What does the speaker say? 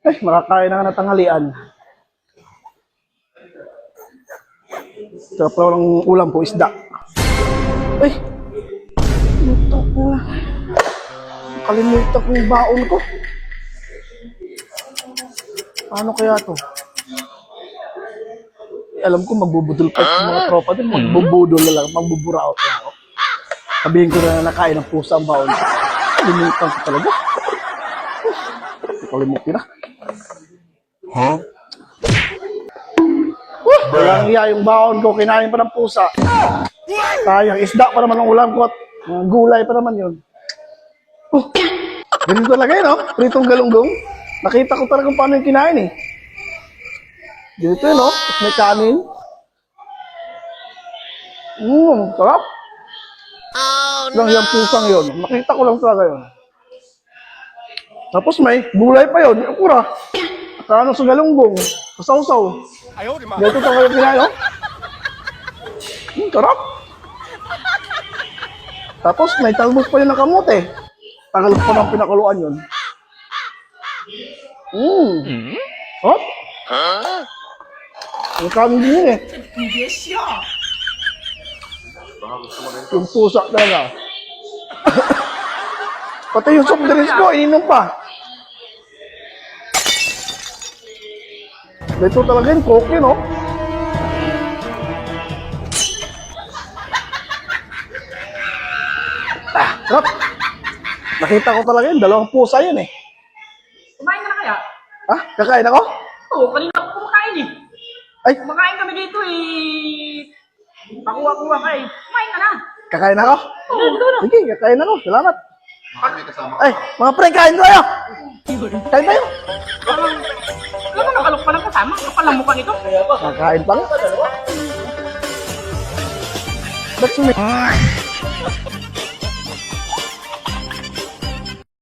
Ay, makakain na nga ng tanghalian. Sarap lang ng ulam po, isda. Ay! Ito ko na. Nakalimutan ko yung baon ko. Paano kaya to? Alam ko magbubudol pa yung mga tropa din. Magbubudol na lang, magbuburaot na ako. Sabihin ko na nakain ng pusa ang baon. Nakalimutan ko talaga. Nakalimutan na. Huh? Walang iya yung baon ko, kinain pa ng pusa. Sayang, isda pa naman ang ulam ko at gulay pa naman yun. Ganito talaga yun, no? Pritong galunggong. Nakita ko talaga kung paano yung kinain eh. Ganito yun, no? Tapos may kanin. Sarap. Lang yung pusang yun. Nakita ko lang talaga yun. Tapos may gulay pa yun, yung kura. At ano sa galunggong, kasaw-saw. Ganito talaga yung kinain, no? Sarap. Tapos may talbos pa yun ng kamote. Tagal ko ng pinakuluan yun. Hop. Ang kanin din yun eh. Yung pusa talaga. Pati yung soft drinks ko, ininom pa. Dito talaga yung coke yun, oh. Sarap. Nakita ko talaga yun, dalawang pusa yun eh. Kumain ka na kaya? Ha? Kakain ako? Oo, kanina ako kumakain eh. Ay, Kumakain kami dito eh. Pakuha-kuha ka eh. Kumain ka na. kakain ako? Oo, dito na. Sige, kakain ako. Salamat. Ay, mga pre, kain tayo. Kain tayo. Alam mo, nakalok pa lang kasama. Kapal ang mukha nito. Kakain pa nga. Ba't sumi-